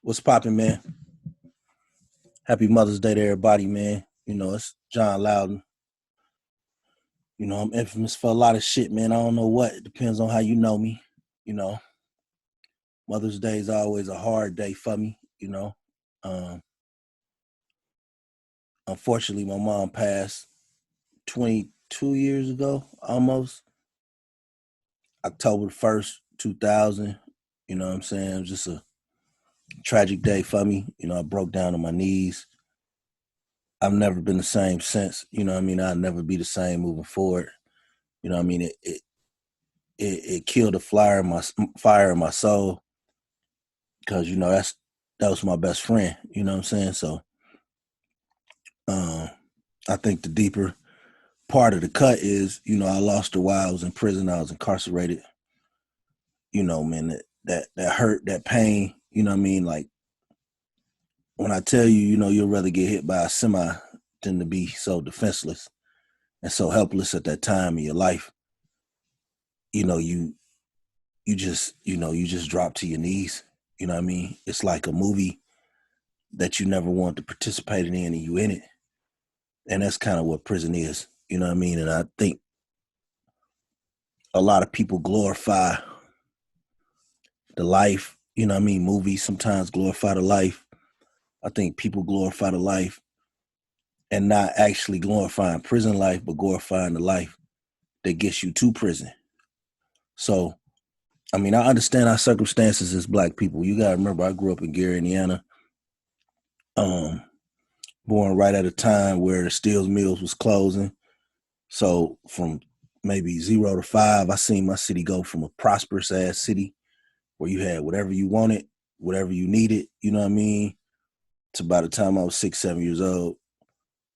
What's poppin', man? Happy Mother's Day to everybody, man. It's John Loudon. I'm infamous for a lot of shit, man. I don't know what. It depends on how you know me. You know, Mother's Day is always a hard day for me. Um, Unfortunately, my mom passed 22 years ago, almost. October 1st, 2000. You know what I'm saying? It was just a tragic day for me. I broke down on my knees. I've never been the same since. I'll never be the same moving forward. It killed a fire in my soul because that was my best friend. You know what I'm saying? So um, I think the deeper part of the cut is I lost her while I was in prison. I was incarcerated. Man, that hurt, that pain. You know what I mean? Like when I tell you, you'll rather get hit by a semi than to be so defenseless and so helpless at that time in your life. You know, you just drop to your knees. You know what I mean? It's like a movie that you never want to participate in and you in it. And that's kind of what prison is. You know what I mean? And I think a lot of people glorify the life. You know what I mean? Movies sometimes glorify the life. I think people glorify the life and not actually glorifying prison life, but glorifying the life that gets you to prison. So, I understand our circumstances as Black people. You got to remember, I grew up in Gary, Indiana. Um, Born right at a time where the Steels Mills was closing. So from maybe 0 to 5, I seen my city go from a prosperous ass city where you had whatever you wanted, whatever you needed, you know what I mean? To by the time I was 6, 7 years old,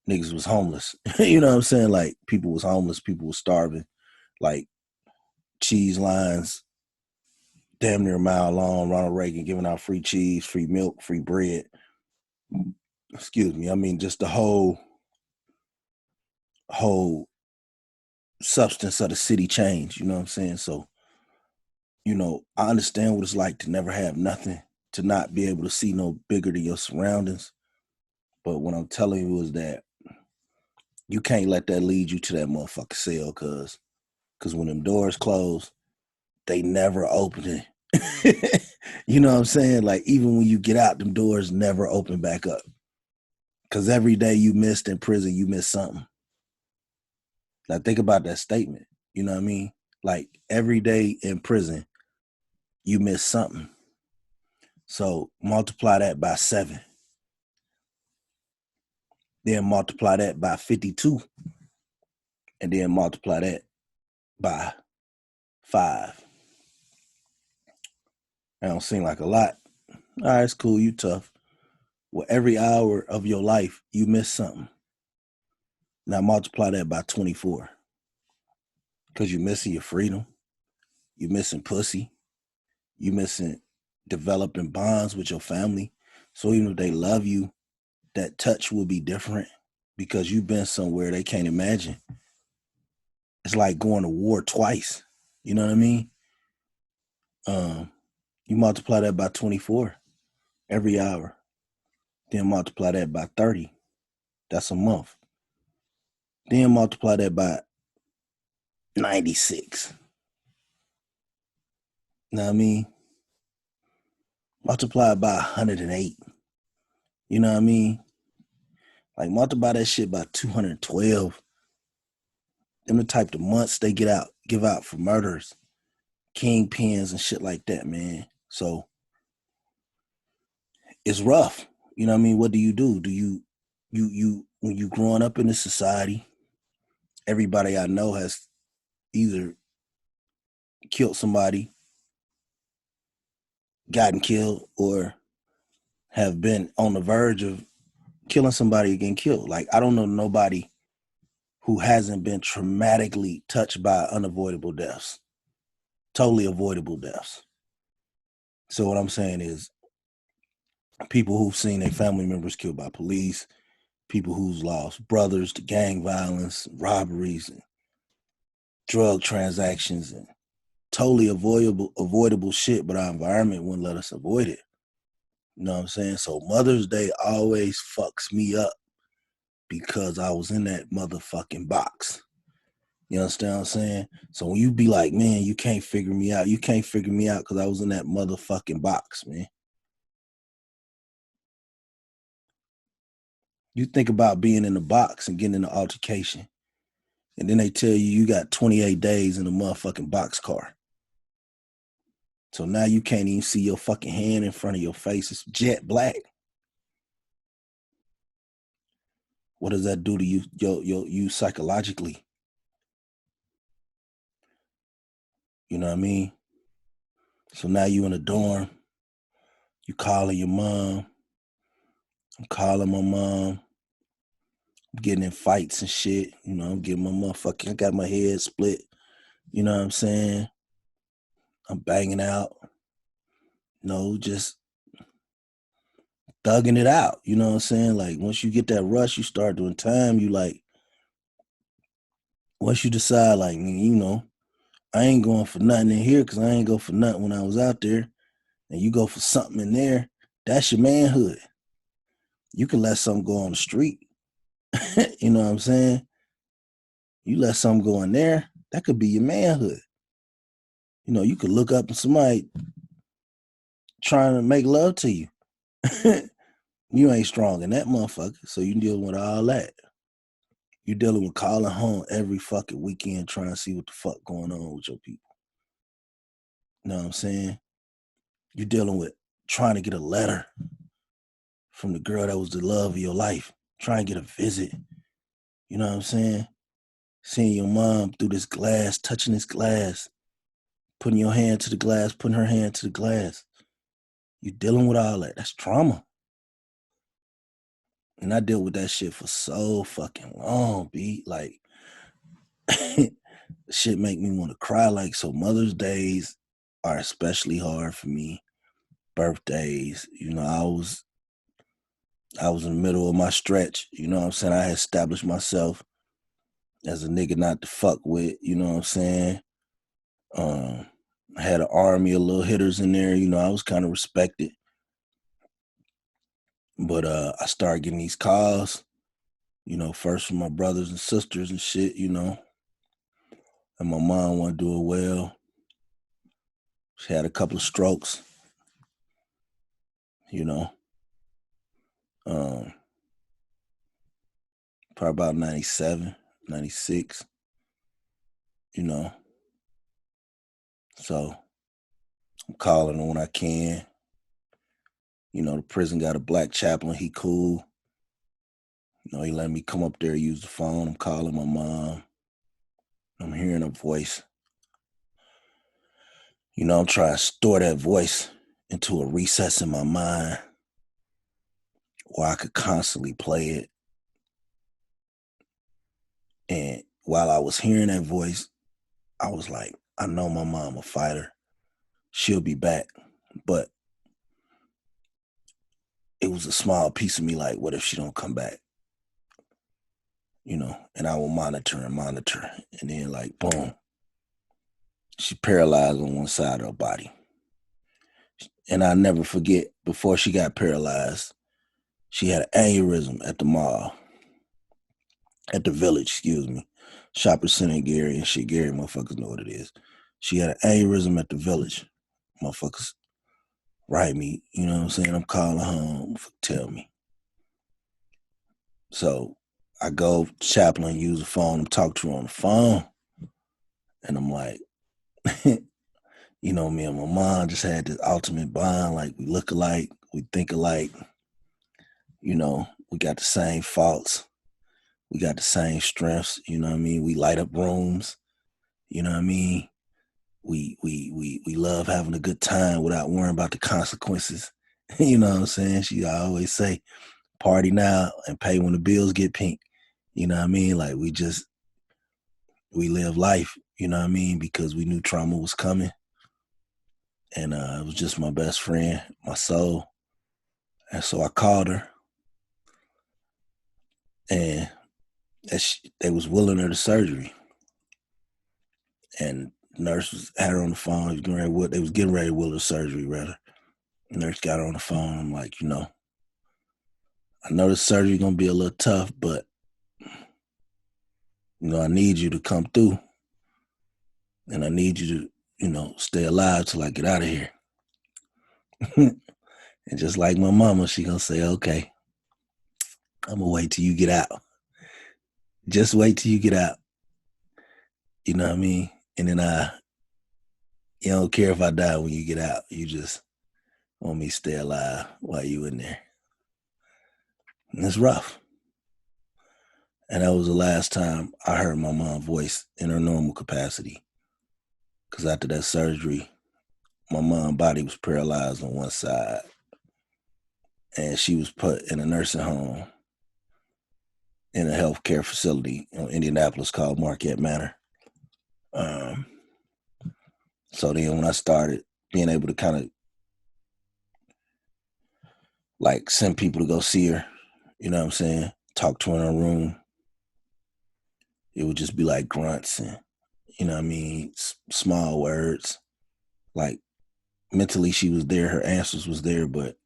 niggas was homeless. You know what I'm saying? Like people was homeless, people was starving, like cheese lines, damn near a mile long, Ronald Reagan giving out free cheese, free milk, free bread. Excuse me. Just the whole substance of the city changed, you know what I'm saying? So I understand what it's like to never have nothing, to not be able to see no bigger than your surroundings. But what I'm telling you is that you can't let that lead you to that motherfucker cell, cause when them doors close, they never open it. You know what I'm saying? Like even when you get out, them doors never open back up. Cause every day you missed in prison, you missed something. Now think about that statement. You know what I mean? Like every day in prison, you miss something. So multiply that by 7. Then multiply that by 52, and then multiply that by 5. That don't seem like a lot. All right, it's cool. You tough. Well, every hour of your life, you miss something. Now multiply that by 24. Because you're missing your freedom. You're missing pussy. You're missing developing bonds with your family. So even if they love you, that touch will be different because you've been somewhere they can't imagine. It's like going to war twice. You know what I mean? Um, you multiply that by 24 every hour. Then multiply that by 30. That's a month. Then multiply that by 96. You know what I mean? Multiply it by 108. You know what I mean? Like multiply that shit by 212. Them the type of months they give out for murders, kingpins and shit like that, man. So it's rough. You know what I mean? What do? Do you when you growing up in this society, everybody I know has either killed somebody, gotten killed, or have been on the verge of killing somebody and getting killed. Like I don't know nobody who hasn't been traumatically touched by unavoidable deaths, totally avoidable deaths. So what I'm saying is people who've seen their family members killed by police, people who's lost brothers to gang violence, robberies, and drug transactions, and totally avoidable shit, but our environment wouldn't let us avoid it. You know what I'm saying? So Mother's Day always fucks me up because I was in that motherfucking box. You understand what I'm saying? So when you be like, man, you can't figure me out, you can't figure me out because I was in that motherfucking box, man. You think about being in the box and getting in an altercation, and then they tell you you got 28 days in a motherfucking box car. So now you can't even see your fucking hand in front of your face. It's jet black. What does that do to you, you psychologically? You know what I mean? So now you in a dorm, you calling your mom, I'm calling my mom, I'm getting in fights and shit. You know, I'm getting my motherfucking, I got my head split. You know what I'm saying? I'm banging out. No, just thugging it out. You know what I'm saying? Like once you get that rush, you start doing time. You like once you decide, like you know, I ain't going for nothing in here because I ain't go for nothing when I was out there, and you go for something in there. That's your manhood. You can let something go on the street. You know what I'm saying? You let something go in there, that could be your manhood. You know, you could look up and somebody trying to make love to you. You ain't strong in that motherfucker, so you dealing with all that. You dealing with calling home every fucking weekend trying to see what the fuck going on with your people. You know what I'm saying? You dealing with trying to get a letter from the girl that was the love of your life, trying to get a visit. You know what I'm saying? Seeing your mom through this glass, touching this glass, putting your hand to the glass, putting her hand to the glass. You dealing with all that. That's trauma. And I dealt with that shit for so fucking long, B. Like, shit make me want to cry. Like, so Mother's Days are especially hard for me. Birthdays, you know, I was in the middle of my stretch. You know what I'm saying? I had established myself as a nigga not to fuck with. You know what I'm saying? Um, I had an army of little hitters in there. You know, I was kind of respected. But I started getting these calls, you know, first from my brothers and sisters and shit, you know. And my mom wasn't doing well. She had a couple of strokes, you know. Um, Probably about 97, 96, you know. So I'm calling her when I can. You know, the prison got a black chaplain. He cool. You know, he let me come up there, use the phone. I'm calling my mom. I'm hearing her voice. You know, I'm trying to store that voice into a recess in my mind where I could constantly play it. And while I was hearing that voice, I was like, I know my mom a fighter. She'll be back. But it was a small piece of me like, what if she don't come back? You know, and I will monitor and monitor. And then like, boom, she paralyzed on one side of her body. And I never forget, before she got paralyzed, she had an aneurysm at the mall, at the village, excuse me. Shopping center in Gary and shit. Gary motherfuckers know what it is. She had an aneurysm at the village. Motherfuckers write me, you know what I'm saying? I'm calling home, tell me. So I go chaplain, use the phone, I'm talking to her on the phone. And I'm like, you know, me and my mom just had this ultimate bond. Like we look alike, we think alike, you know, we got the same faults, we got the same strengths, you know what I mean? We light up rooms, you know what I mean? We love having a good time without worrying about the consequences. You know what I'm saying? She always say, party now and pay when the bills get pink. You know what I mean? Like we live life, you know what I mean? Because we knew trauma was coming. And it was just my best friend, my soul. And so I called her and they was willing her to surgery. And nurse had her on the phone. They was getting ready to will her surgery, rather. The nurse got her on the phone. I'm like, I know the surgery gonna be a little tough, but I need you to come through, and I need you to, stay alive till I get out of here. And just like my mama, she gonna say, okay, I'm gonna wait till you get out. Just wait till you get out. You know what I mean? And then you don't care if I die when you get out. You just want me to stay alive while you in there. And it's rough. And that was the last time I heard my mom's voice in her normal capacity. Because after that surgery, my mom's body was paralyzed on one side. And she was put in a nursing home in a healthcare facility in Indianapolis called Marquette Manor. So then when I started being able to kind of like send people to go see her, you know what I'm saying? Talk to her in her room. It would just be like grunts and, small words. Like mentally she was there, her answers was there, but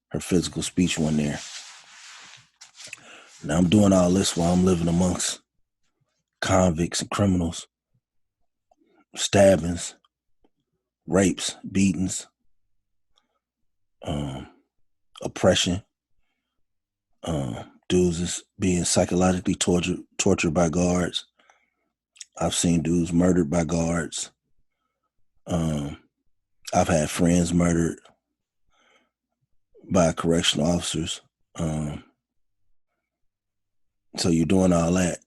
her physical speech wasn't there. Now I'm doing all this while I'm living amongst convicts and criminals, stabbings, rapes, beatings, oppression. Dudes is being psychologically tortured by guards. I've seen dudes murdered by guards. I've had friends murdered by correctional officers. So you're doing all that.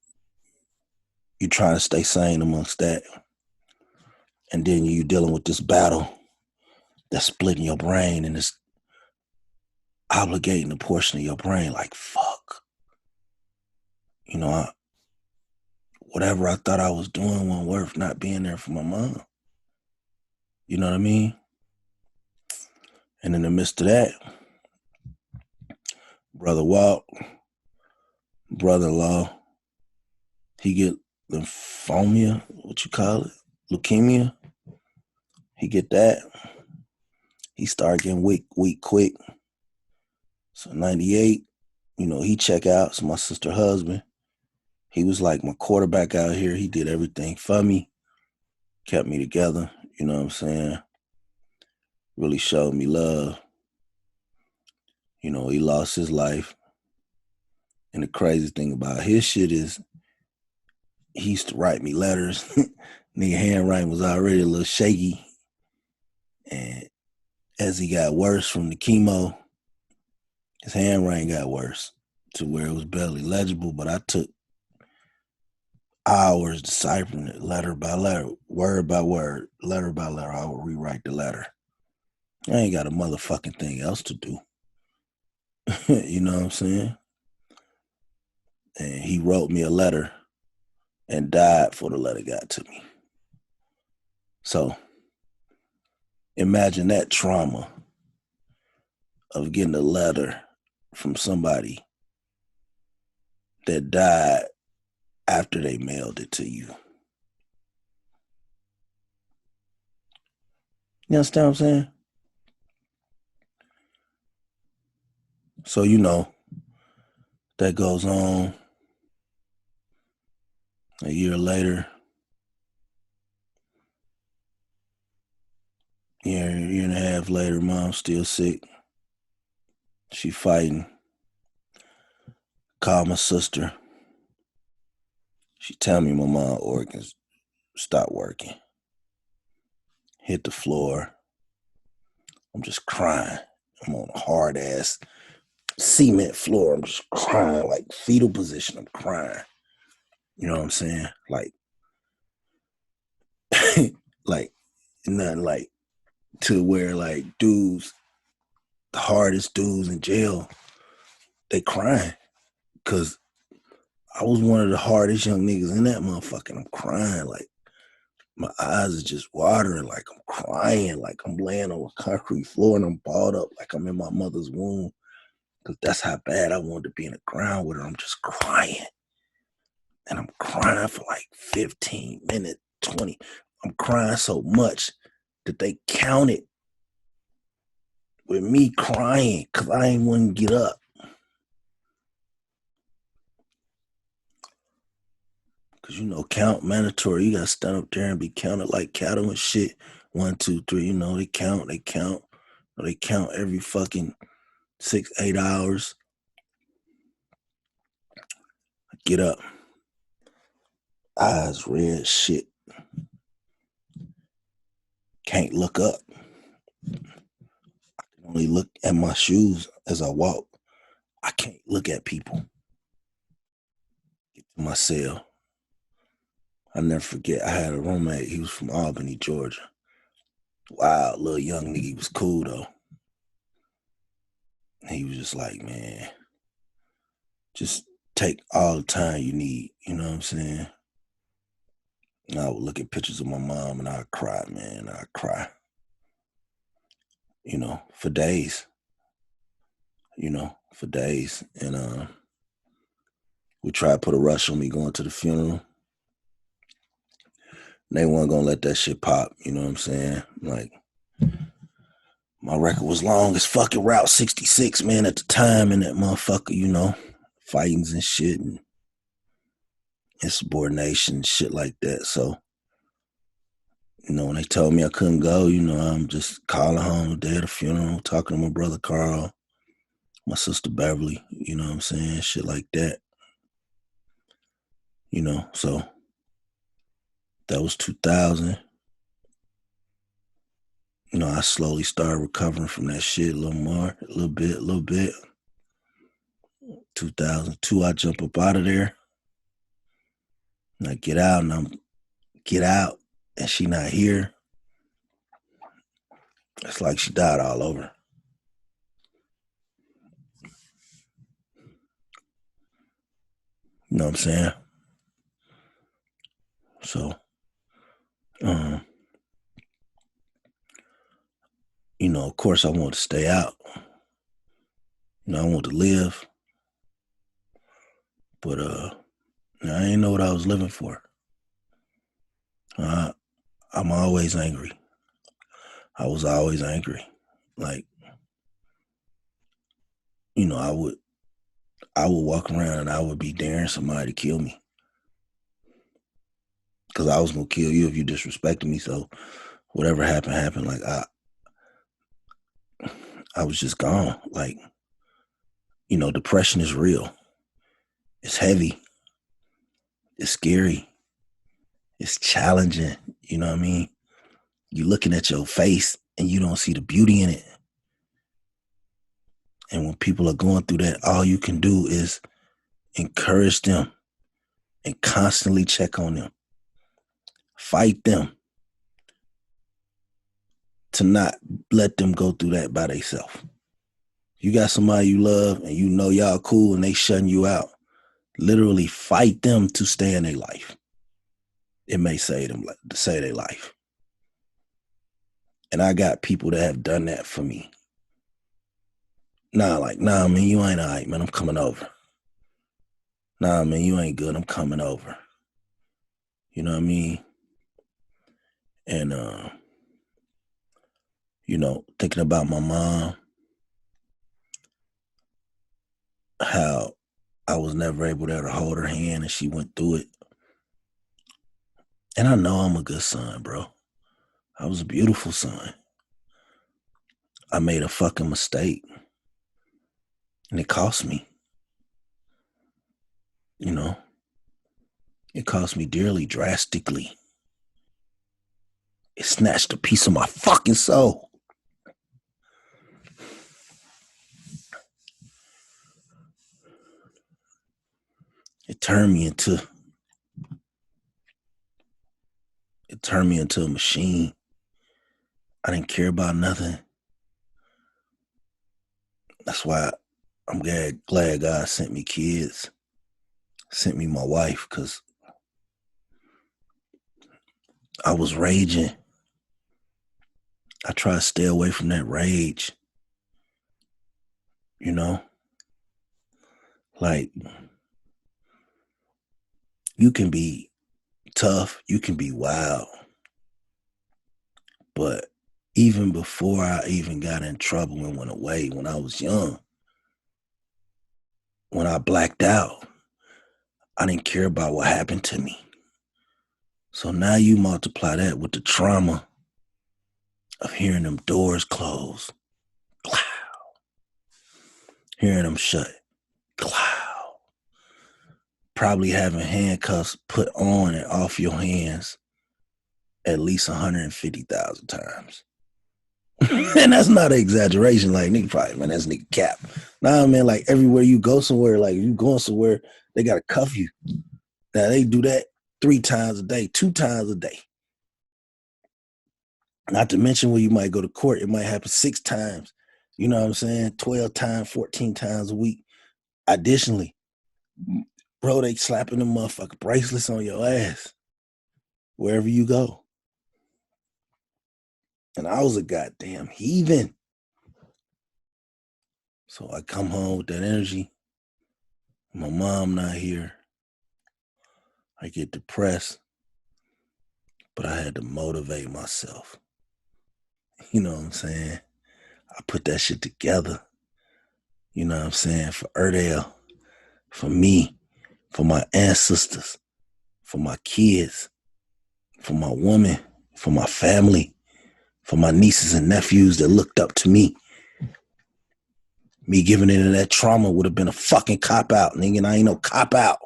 You're trying to stay sane amongst that. And then you're dealing with this battle that's splitting your brain and it's obligating a portion of your brain like, fuck. Whatever I thought I was doing wasn't worth not being there for my mom. You know what I mean? And in the midst of that, brother Walt, brother-in-law, he get lymphoma, what you call it? Leukemia. He get that. He started getting weak quick. So 98, he check out. So my sister husband, he was like my quarterback out here. He did everything for me, kept me together. You know what I'm saying? Really showed me love. He lost his life. And the crazy thing about his shit is he used to write me letters. Nigga handwriting was already a little shaky. And as he got worse from the chemo, his handwriting got worse to where it was barely legible, but I took hours deciphering it letter by letter, word by word, letter by letter. I would rewrite the letter. I ain't got a motherfucking thing else to do. You know what I'm saying? And he wrote me a letter and died before the letter got to me. So imagine that trauma of getting a letter from somebody that died after they mailed it to you. You understand what I'm saying? So that goes on. A year later, year and a half later, mom's still sick. She fighting. Call my sister. She tell me my mom's organs stopped working. Hit the floor. I'm just crying. I'm on a hard ass cement floor. I'm just crying, like fetal position. I'm crying. You know what I'm saying? Like, like nothing like to where like dudes, the hardest dudes in jail, they crying because I was one of the hardest young niggas in that motherfucker. I'm crying like my eyes are just watering, like I'm crying, like I'm laying on a concrete floor and I'm balled up like I'm in my mother's womb. Because that's how bad I wanted to be in the ground with her. I'm just crying. And I'm crying for like 15 minutes, 20. I'm crying so much that they counted with me crying because I ain't want to get up. Because, count mandatory. You got to stand up there and be counted like cattle and shit. 1, 2, 3, they count. They count every fucking 6, 8 hours. Get up. Eyes red, shit. Can't look up. I can only look at my shoes as I walk. I can't look at people. Get to my cell. I never forget. I had a roommate. He was from Albany, Georgia. Wow, little young nigga. He was cool though. He was just like, man, just take all the time you need. You know what I'm saying? And I would look at pictures of my mom and I'd cry, man. I'd cry. For days. For days. And we tried to put a rush on me going to the funeral. They weren't gonna let that shit pop, you know what I'm saying? Like, my record was long as fucking Route 66, man, at the time, and that motherfucker, fightings and shit and insubordination and shit like that. So, when they told me I couldn't go, I'm just calling home the day of the funeral, talking to my brother Carl, my sister Beverly, you know what I'm saying? Shit like that. So that was 2000. I slowly started recovering from that shit a little more, a little bit. 2002, I jump up out of there. And I get out and she not here. It's like she died all over. You know what I'm saying? So, of course I want to stay out. I want to live. But I didn't know what I was living for. I'm always angry. I was always angry. Like, I would walk around and I would be daring somebody to kill me. Because I was gonna kill you if you disrespected me. So whatever happened. Like, I was just gone. Like, depression is real. It's heavy. It's scary. It's challenging. You know what I mean? You're looking at your face and you don't see the beauty in it. And when people are going through that, all you can do is encourage them and constantly check on them. Fight them to not let them go through that by themselves. You got somebody you love and y'all cool and they shutting you out. Literally fight them to stay in their life. It may save their life. And I got people that have done that for me. Nah, man, you ain't all right, man. I'm coming over. Nah, man, you ain't good. I'm coming over. You know what I mean? And thinking about my mom, how I was never able to ever hold her hand and she went through it. And I know I'm a good son, bro. I was a beautiful son. I made a fucking mistake. And it cost me. It cost me dearly, drastically. It snatched a piece of my fucking soul. It turned me into a machine. I didn't care about nothing. That's why I'm glad God sent me kids, sent me my wife, because I was raging. I try to stay away from that rage. Like, you can be tough, you can be wild, but even before I even got in trouble and went away when I was young, when I blacked out, I didn't care about what happened to me. So now you multiply that with the trauma of hearing them doors close, hearing them shut, probably having handcuffs put on and off your hands at least 150,000 times. And that's not an exaggeration. Like, nigga, probably, man, that's nigga cap. Nah, man, like, everywhere you go somewhere, like, you going somewhere, they got to cuff you. Now, they do that 3 times a day, 2 times a day. Not to mention when you might go to court, it might happen 6 times. You know what I'm saying? 12 times, 14 times a week. Additionally, bro, they slapping the motherfucking bracelets on your ass wherever you go. And I was a goddamn heathen. So I come home with that energy. My mom not here. I get depressed, but I had to motivate myself. You know what I'm saying? I put that shit together. You know what I'm saying? For Erdale, for me, for my ancestors, for my kids, for my woman, for my family, for my nieces and nephews that looked up to me. Me giving into that trauma would have been a fucking cop out, nigga. And I ain't no cop out.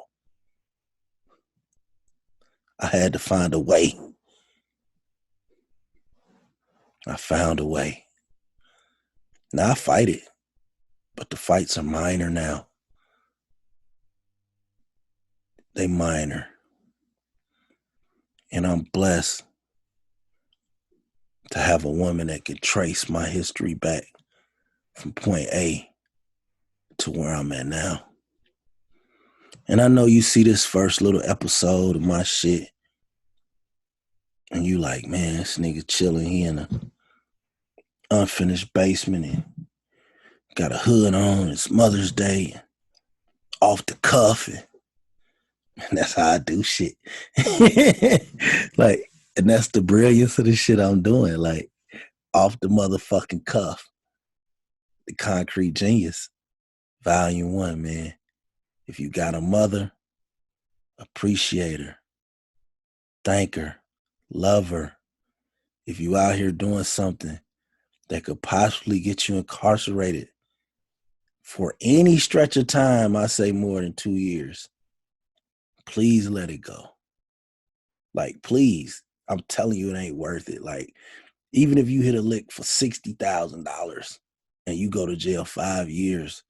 I had to find a way. I found a way. Now I fight it, but the fights are minor now. They minor. And I'm blessed to have a woman that can trace my history back from point A to where I'm at now. And I know you see this first little episode of my shit, and you like, man, this nigga chilling. He in an unfinished basement and got a hood on. It's Mother's Day, off the cuff, and that's how I do shit. Like, and that's the brilliance of the shit I'm doing. Like, off the motherfucking cuff. The Concrete Genius, Volume 1, man. If you got a mother, appreciate her, thank her, love her. If you out here doing something that could possibly get you incarcerated for any stretch of time, I say more than 2 years, please let it go. Like, please, I'm telling you, it ain't worth it. Like, even if you hit a lick for $60,000 and you go to jail 5 years,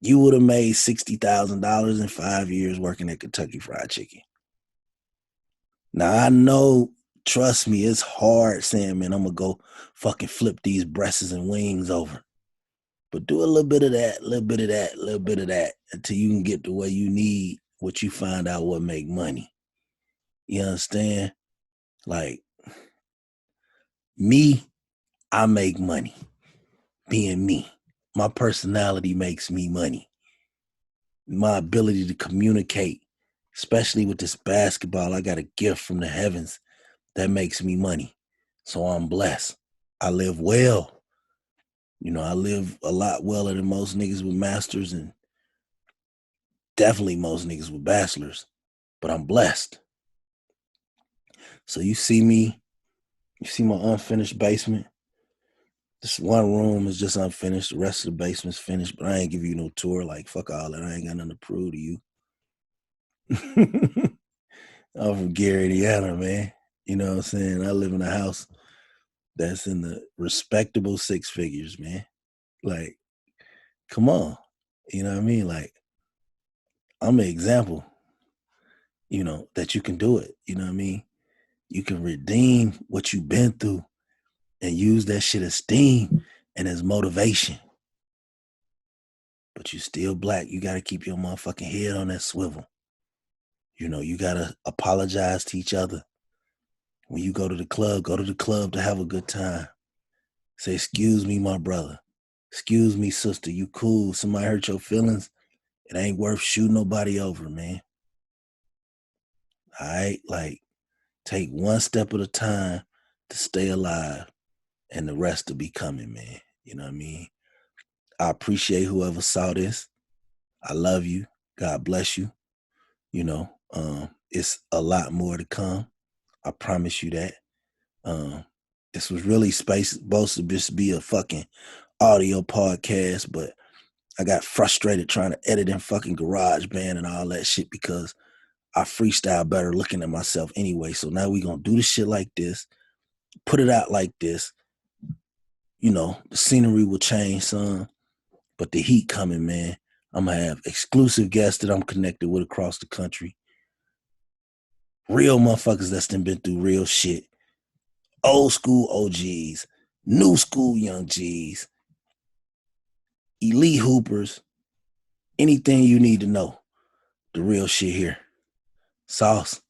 you would have made $60,000 in 5 years working at Kentucky Fried Chicken. Now, I know, trust me, it's hard saying, man, I'm going to go fucking flip these breasts and wings over. But do a little bit of that, a little bit of that, a little bit of that until you can get to where you need what you find out what make money. You understand? Like, me, I make money being me. My personality makes me money. My ability to communicate, especially with this basketball, I got a gift from the heavens that makes me money. So I'm blessed. I live well. You know, I live a lot weller than most niggas with masters and definitely most niggas with bachelors. But I'm blessed. So you see me, you see my unfinished basement. This one room is just unfinished. The rest of the basement's finished, but I ain't give you no tour. Like, fuck all that. I ain't got nothing to prove to you. I'm from Gary, Indiana, man. You know what I'm saying? I live in a house that's in the respectable 6 figures, man. Like, come on. You know what I mean? Like, I'm an example, you know, that you can do it. You know what I mean? You can redeem what you've been through and use that shit as steam and as motivation. But you still black. You got to keep your motherfucking head on that swivel. You know, you got to apologize to each other. When you go to the club to have a good time. Say, excuse me, my brother. Excuse me, sister. You cool. Somebody hurt your feelings. It ain't worth shooting nobody over, man. All right? Like, take one step at a time to stay alive. and the rest will be coming, man. You know what I mean? I appreciate whoever saw this. I love you. God bless you. It's a lot more to come. I promise you that. Um, this was really supposed to just be a fucking audio podcast, but I got frustrated trying to edit in fucking GarageBand and all that shit because I freestyle better looking at myself anyway. So now we gonna do the shit like this, put it out like this. The scenery will change some, but the heat coming, man. I'm gonna have exclusive guests that I'm connected with across the country. Real motherfuckers that's been through real shit. Old school OGs, new school young G's, elite hoopers, anything you need to know. The real shit here. Sauce.